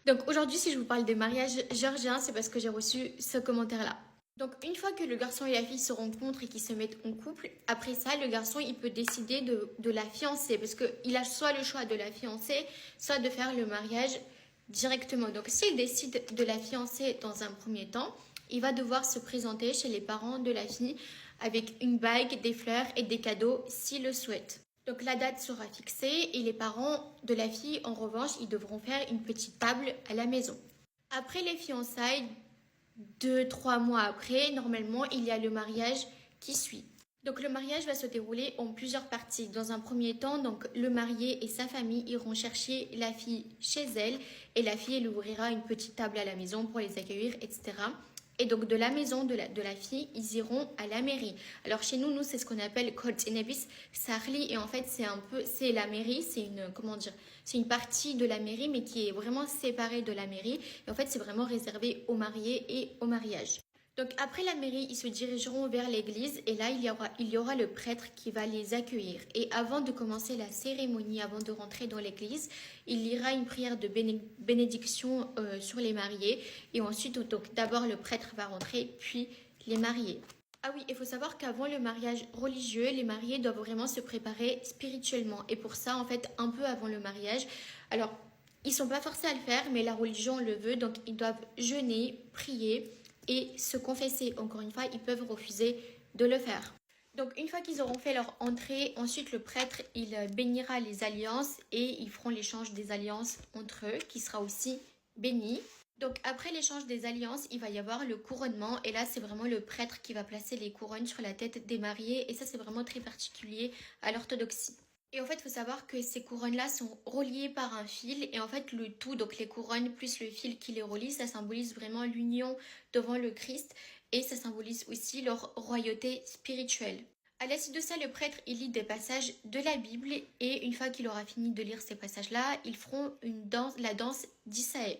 Donc aujourd'hui, si je vous parle des mariages géorgiens, c'est parce que j'ai reçu ce commentaire-là. Donc une fois que le garçon et la fille se rencontrent et qu'ils se mettent en couple, après ça, le garçon, il peut décider de la fiancer parce qu'il a soit le choix de la fiancer, soit de faire le mariage directement. Donc s'il décide de la fiancer dans un premier temps, il va devoir se présenter chez les parents de la fille avec une bague, des fleurs et des cadeaux s'il le souhaite. Donc la date sera fixée et les parents de la fille, en revanche, ils devront faire une petite table à la maison. Après les fiançailles, 2, 3 mois après, normalement, il y a le mariage qui suit. Donc le mariage va se dérouler en plusieurs parties. Dans un premier temps, donc le marié et sa famille iront chercher la fille chez elle et la fille elle ouvrira une petite table à la maison pour les accueillir, etc. Et donc de la maison de la fille, ils iront à la mairie. Alors chez nous, c'est ce qu'on appelle Kolt Inebis Sarli et en fait c'est la mairie, c'est une comment dire, c'est une partie de la mairie mais qui est vraiment séparée de la mairie. Et en fait c'est vraiment réservé aux mariés et au mariage. Donc après la mairie, ils se dirigeront vers l'église et là il y aura le prêtre qui va les accueillir. Et avant de commencer la cérémonie, avant de rentrer dans l'église, il lira une prière de bénédiction sur les mariés et ensuite donc d'abord le prêtre va rentrer puis les mariés. Ah oui, il faut savoir qu'avant le mariage religieux, les mariés doivent vraiment se préparer spirituellement et pour ça en fait un peu avant le mariage. Alors ils sont pas forcés à le faire, mais la religion le veut, donc ils doivent jeûner, prier et se confesser. Encore une fois, ils peuvent refuser de le faire. Donc une fois qu'ils auront fait leur entrée, ensuite le prêtre, il bénira les alliances et ils feront l'échange des alliances entre eux, qui sera aussi béni. Donc après l'échange des alliances, il va y avoir le couronnement et là c'est vraiment le prêtre qui va placer les couronnes sur la tête des mariés et ça c'est vraiment très particulier à l'orthodoxie. Et en fait, il faut savoir que ces couronnes-là sont reliées par un fil et en fait le tout, donc les couronnes plus le fil qui les relie, ça symbolise vraiment l'union devant le Christ et ça symbolise aussi leur royauté spirituelle. À la suite de ça, le prêtre il lit des passages de la Bible et une fois qu'il aura fini de lire ces passages-là, ils feront la danse d'Issaël.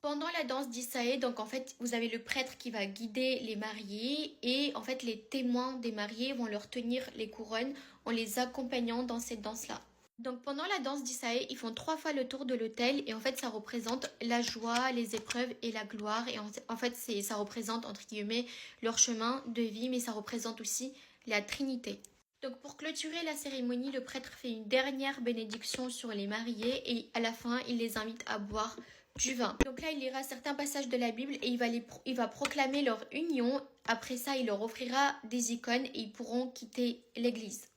Pendant la danse d'Issaël, donc en fait, vous avez le prêtre qui va guider les mariés et en fait, les témoins des mariés vont leur tenir les couronnes en les accompagnant dans cette danse-là. Donc pendant la danse d'Issaël, ils font 3 fois le tour de l'autel et en fait, ça représente la joie, les épreuves et la gloire et en fait, ça représente entre guillemets leur chemin de vie, mais ça représente aussi la Trinité. Donc pour clôturer la cérémonie, le prêtre fait une dernière bénédiction sur les mariés et à la fin, il les invite à boire du vin. Donc là, il lira certains passages de la Bible et il va proclamer leur union. Après ça, il leur offrira des icônes et ils pourront quitter l'église.